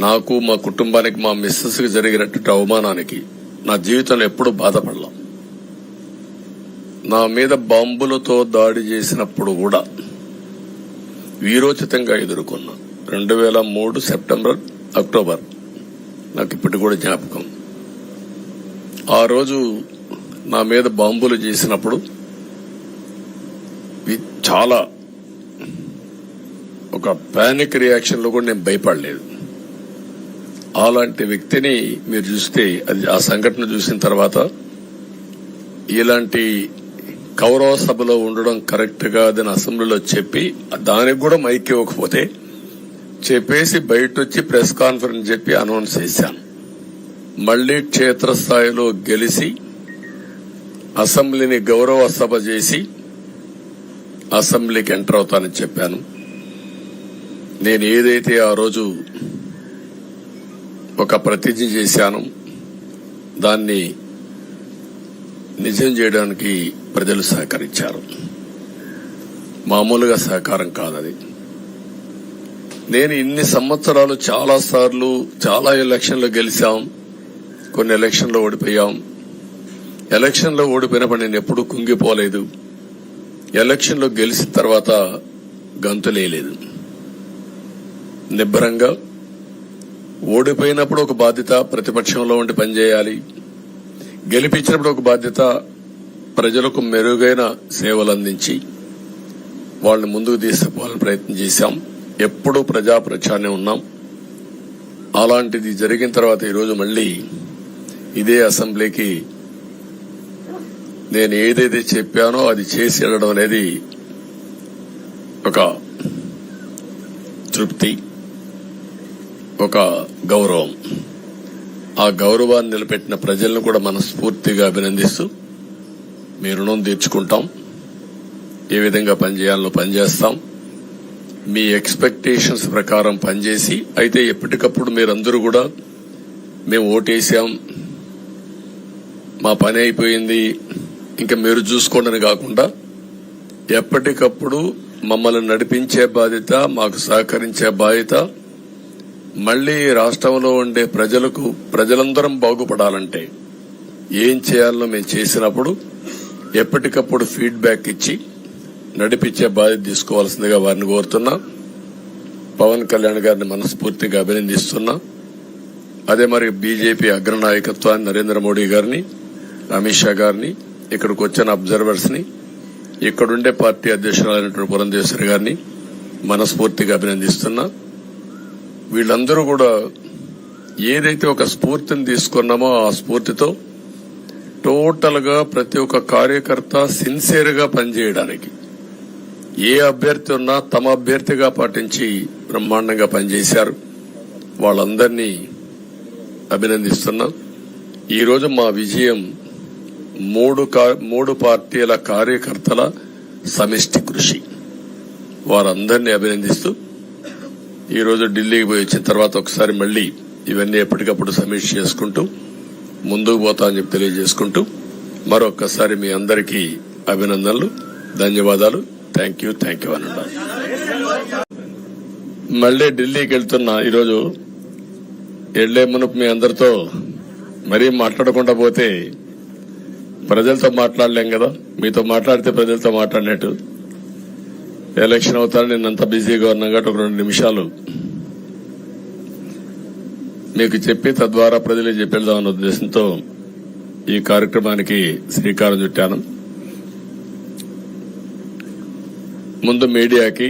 నాకు, మా కుటుంబానికి, మా మిస్సెస్ కి జరిగినటువంటి అవమానానికి నా జీవితంలో ఎప్పుడూ బాధపడలా. నా మీద బాంబులతో దాడి చేసినప్పుడు కూడా వీరోచితంగా ఎదుర్కొన్నా. 2003 సెప్టెంబర్, అక్టోబర్ నాకు ఇప్పటికి కూడా జ్ఞాపకం. ఆ రోజు నా మీద బాంబులు చేసినప్పుడు చాలా ఒక పానిక్ రియాక్షన్ లో కూడా నేను భయపడలేదు. అలాంటి వ్యక్తిని మీరు చూస్తే, అది ఆ సంఘటన చూసిన తర్వాత ఇలాంటి కౌరవ సభలో ఉండడం కరెక్ట్ కాదని అసెంబ్లీలో చెప్పి, దానికి కూడా మైక్ ఇవ్వకపోతే చెప్పేసి బయట వచ్చి ప్రెస్ కాన్ఫరెన్స్ చెప్పి అనౌన్స్ చేశాను. మళ్లీ క్షేత్రస్థాయిలో గెలిచి అసెంబ్లీని గౌరవ సభ చేసి అసెంబ్లీకి ఎంటర్ అవుతానని చెప్పాను. నేను ఏదైతే ఆ రోజు ఒక ప్రతిజ్ఞ చేశాను, దాన్ని నిజం చేయడానికి ప్రజలు సహకరించారు. మామూలుగా సహకారం కాదది. నేను ఇన్ని సంవత్సరాలు చాలా సార్లు చాలా ఎలక్షన్లో గెలిచాం, కొన్ని ఎలక్షన్లో ఓడిపోయాం. ఎలక్షన్లో ఓడిపోయినప్పుడు నేను ఎప్పుడూ కుంగిపోలేదు. ఎలక్షన్లో గెలిచిన తర్వాత గంతులేయలేదు. నిబ్బరంగా ఓడిపోయినప్పుడు ఒక బాధ్యత ప్రతిపక్షంలో ఉండి పనిచేయాలి, గెలిపించినప్పుడు ఒక బాధ్యత ప్రజలకు మెరుగైన సేవలు అందించి వాళ్ళని ముందుకు తీసుకుపోవాలని ప్రయత్నం చేశాం. ఎప్పుడూ ప్రజాప్రచారనే ఉన్నాం. అలాంటిది జరిగిన తర్వాత ఈరోజు మళ్లీ ఇదే అసెంబ్లీకి నేను ఏదైతే చెప్పానో అది చేసి వెళ్ళడం అనేది ఒక తృప్తి, ఒక గౌరవం. ఆ గౌరవాన్ని నిలబెట్టిన ప్రజలను కూడా మనస్ఫూర్తిగా అభినందిస్తూ మీ రుణం తీర్చుకుంటాం. ఏ విధంగా పనిచేయాలో పనిచేస్తాం. మీ ఎక్స్పెక్టేషన్స్ ప్రకారం పనిచేసి, అయితే ఎప్పటికప్పుడు మీరందరూ కూడా మేము ఓటేసాం, మా పని అయిపోయింది, ఇంకా మీరు చూసుకోండి కాకుండా ఎప్పటికప్పుడు మమ్మల్ని నడిపించే బాధ్యత, మాకు సహకరించే బాధ్యత, మళ్లీ రాష్ట్రంలో ఉండే ప్రజలందరం బాగుపడాలంటే ఏం చేయాలో మేము చేసినప్పుడు ఎప్పటికప్పుడు ఫీడ్బ్యాక్ ఇచ్చి నడిపించే బాధ్యత తీసుకోవాల్సిందిగా వారిని కోరుతున్నా. పవన్ కళ్యాణ్ గారిని మనస్ఫూర్తిగా అభినందిస్తున్నా. అదే మరి బీజేపీ అగ్రనాయకత్వాన్ని, నరేంద్ర మోడీ గారిని, అమిత్ షా గారిని, ఇక్కడికి వచ్చిన అబ్జర్వర్స్ ని, ఇక్కడుండే పార్టీ అధ్యక్షురాలైనటువంటి పురంధేశ్వరి గారిని మనస్ఫూర్తిగా అభినందిస్తున్నా. వీళ్ళందరూ కూడా ఏదైతే ఒక స్ఫూర్తిని తీసుకున్నామో ఆ స్ఫూర్తితో టోటల్ గా ప్రతి ఒక్క కార్యకర్త సిన్సియర్ గా పనిచేయడానికి, ఏ అభ్యర్థి ఉన్నా తమ అభ్యర్థిగా పాటించి బ్రహ్మాండంగా పనిచేశారు. వాళ్ళందరినీ అభినందిస్తున్నా. ఈరోజు మా విజయం మూడు పార్టీల కార్యకర్తల సమిష్టి కృషి. వారందరినీ అభినందిస్తూ ఈరోజు ఢిల్లీకి పోయి వచ్చిన తర్వాత ఒకసారి మళ్లీ ఇవన్నీ ఎప్పటికప్పుడు సమీక్ష చేసుకుంటూ ముందుకు పోతా అని చెప్పి తెలియజేసుకుంటూ మరొక్కసారి మీ అందరికీ అభినందనలు, ధన్యవాదాలు. థ్యాంక్ యూ అనండి. మళ్లీ ఢిల్లీకి వెళ్తున్నా. ఈరోజు వెళ్లే మునుపు మీ అందరితో మరీ మాట్లాడకుండా పోతే ప్రజలతో మాట్లాడలేం కదా. మీతో మాట్లాడితే ప్రజలతో మాట్లాడినట్టు. ఎలక్షన్ అవుతారని నేనంత బిజీగా ఉన్నా కాబట్టి ఒక 2 నిమిషాలు మీకు చెప్పి తద్వారా ప్రజలకు చెప్పేద్దామన్న ఉద్దేశంతో ఈ కార్యక్రమానికి శ్రీకారం చుట్టాను. ముందు మీడియాకి,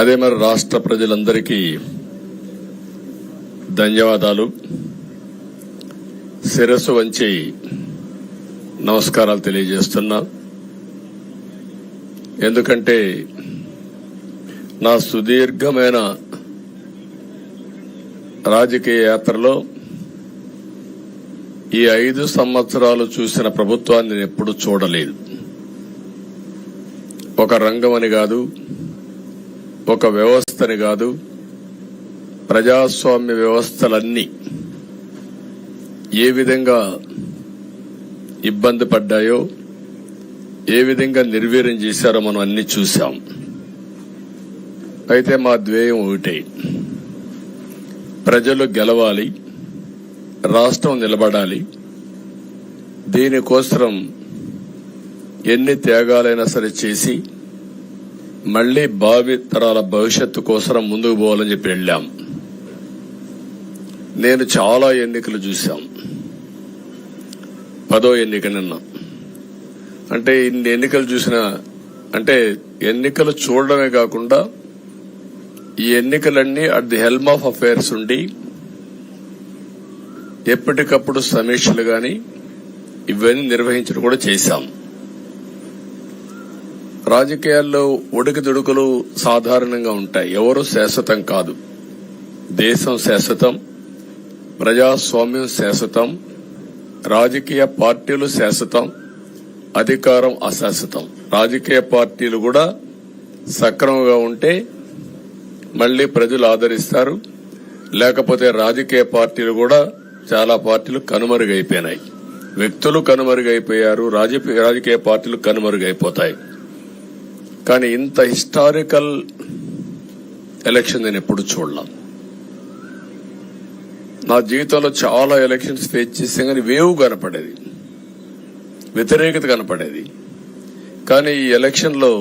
అదే మరి రాష్ట్ర ప్రజలందరికీ ధన్యవాదాలు. శిరస్సు వంచి నమస్కారాలు తెలియజేస్తున్నా. ఎందుకంటే నా సుదీర్ఘమైన రాజకీయ యాత్రలో ఈ 5 సంవత్సరాలు చూసిన ప్రభుత్వాన్ని నేను ఎప్పుడూ చూడలేదు. ఒక రంగం అని కాదు, ఒక వ్యవస్థని కాదు, ప్రజాస్వామ్య వ్యవస్థలన్నీ ఏ విధంగా ఇబ్బంది పడ్డాయో, ఏ విధంగా నిర్వీర్యం చేశారో మనం అన్ని చూశాం. అయితే మా ధ్యేయం ఒకటే, ప్రజలు గెలవాలి, రాష్ట్రం నిలబడాలి. దీనికోసం ఎన్ని త్యాగాలైనా సరే చేసి మళ్లీ భావి తరాల భవిష్యత్తు కోసం ముందుకు పోవాలని చెప్పి వెళ్ళాం. నేను చాలా ఎన్నికలు చూశాం. 10వ ఎన్నిక నిన్న. అంటే ఇన్ని ఎన్నికలు చూసినా, అంటే ఎన్నికలు చూడడమే కాకుండా ఈ ఎన్నికలన్నీ at the helm of affairs ఉండి ఎప్పటికప్పుడు సమీక్షలు గాని ఇవన్నీ నిర్వహించడం కూడా చేశాం. రాజకీయాల్లో ఒడికిదుడుకులు సాధారణంగా ఉంటాయి. ఎవరు శాశ్వతం కాదు. దేశం శాశ్వతం, ప్రజాస్వామ్యం శాశ్వతం, రాజకీయ పార్టీలు శాశ్వతం, అధికారం అశాశ్వతం. రాజకీయ పార్టీలు కూడా సక్రమంగా ఉంటే మళ్లీ ప్రజలు ఆదరిస్తారు. లేకపోతే రాజకీయ పార్టీలు కూడా చాలా పార్టీలు కనుమరుగైపోయినాయి. వ్యక్తులు కనుమరుగైపోయారు, రాజకీయ పార్టీలు కనుమరుగైపోతాయి. కానీ ఇంత హిస్టారికల్ ఎలక్షన్ నేను ఎప్పుడు చూడలేం. నా జీవితంలో చాలా ఎలక్షన్స్ ఫేస్ చేసాం, కానీ వేవ్ కనపడేది, వ్యతిరేకత కనపడేది. కానీ ఈ ఎలక్షన్ లో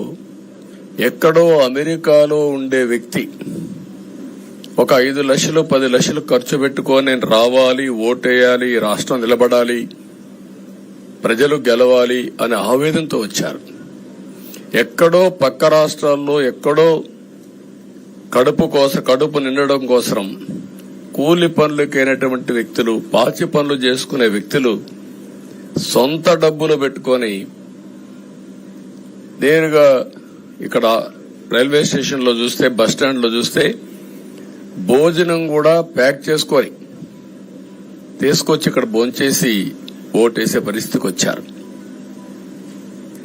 ఎక్కడో అమెరికాలో ఉండే వ్యక్తి ఒక 5 లక్షలు 10 లక్షలు ఖర్చు పెట్టుకొని నేను రావాలి, ఓటేయాలి, రాష్ట్రం నిలబడాలి, ప్రజలు గెలవాలి అనే ఆవేదనతో వచ్చారు. ఎక్కడో పక్క రాష్ట్రాల్లో ఎక్కడో కడుపు నిండడం కోసం కూలి పనులకైనటువంటి వ్యక్తులు, పాచి పనులు చేసుకునే వ్యక్తులు సొంత డబ్బులు పెట్టుకొని నేరుగా ఇక్కడ రైల్వే స్టేషన్ లో చూస్తే, బస్ స్టాండ్ లో చూస్తే భోజనం కూడా ప్యాక్ చేసుకొని తీసుకొచ్చి ఇక్కడ భోంచేసి ఓటేసే పరిస్థితికి వచ్చారు.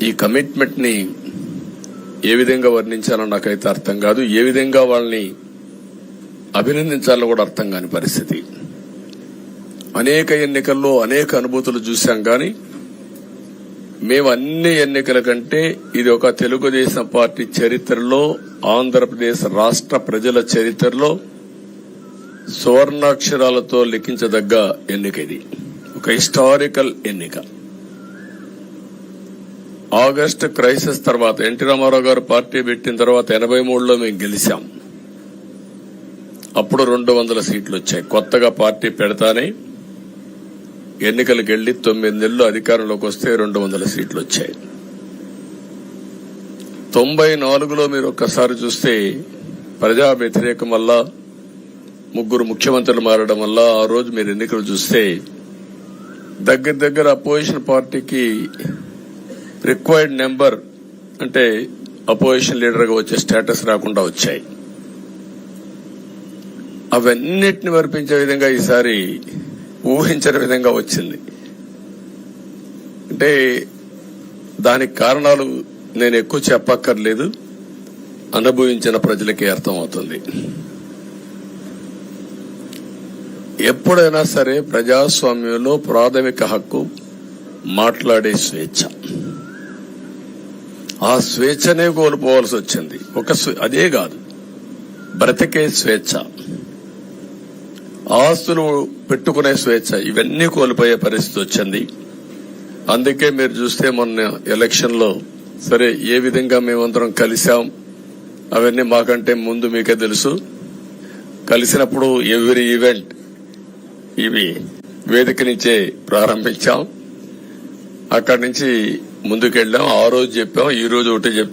ఈ కమిట్మెంట్ ని ఏ విధంగా వర్ణించాలో నాకైతే అర్థం కాదు. ఏ విధంగా వాళ్ళని అభినందించాలో కూడా అర్థం కాని పరిస్థితి. అనేక ఎన్నికల్లో అనేక అనుభూతులు చూశాం. కానీ మేము అన్ని ఎన్నికల కంటే ఇది ఒక తెలుగుదేశం పార్టీ చరిత్రలో, ఆంధ్రప్రదేశ్ రాష్ట్ర ప్రజల చరిత్రలో సువర్ణాక్షరాలతో లిఖించదగ్గ ఎన్నిక. ఇది ఒక హిస్టారికల్ ఎన్నిక. ఆగస్టు క్రైసిస్ తర్వాత ఎన్టీ రామారావు గారు పార్టీ పెట్టిన తర్వాత 83లో మేము గెలిచాం. అప్పుడు 200 సీట్లు వచ్చాయి. కొత్తగా పార్టీ పెడతానే ఎన్నికలకు వెళ్లి 9 నెలలు అధికారంలోకి వస్తే 200 సీట్లు వచ్చాయి. 94లో మీరు ఒక్కసారి చూస్తే ప్రజా వ్యతిరేకం వల్ల 3 ముఖ్యమంత్రులు మారడం వల్ల ఆ రోజు మీరు ఎన్నికలు చూస్తే దగ్గర అపోజిషన్ పార్టీకి రిక్వైర్డ్ నెంబర్, అంటే అపోజిషన్ లీడర్ గా వచ్చే స్టేటస్ రాకుండా వచ్చాయి. అవన్నిటిని వర్పించే విధంగా ఈసారి ఊహించని విధంగా వచ్చింది. అంటే దానికి కారణాలు నేను ఎక్కువ చెప్పక్కర్లేదు, అనుభవించిన ప్రజలకి అర్థమవుతుంది. ఎప్పుడైనా సరే ప్రజాస్వామ్యంలో ప్రాథమిక హక్కు మాట్లాడే స్వేచ్ఛ. ఆ స్వేచ్ఛనే కోల్పోవాల్సి వచ్చింది. అదే కాదు, బ్రతికే స్వేచ్ఛ, ఆస్తులు పెట్టుకునే స్వేచ్ఛ, ఇవన్నీ కోల్పోయే పరిస్థితి వచ్చింది. అందుకే మీరు చూస్తే మొన్న ఎలక్షన్ లో సరే ఏ విధంగా మేమందరం కలిసాం అవన్నీ మాకంటే ముందు మీకే తెలుసు. కలిసినప్పుడు ఎవ్రీ ఈవెంట్ ఇవి వేదిక నుంచే ప్రారంభించాం. అక్కడి నుంచి ముందుకెళ్ళాం. ఆ రోజు చెప్పాం, ఈ రోజు ఒకటి చెప్తాం.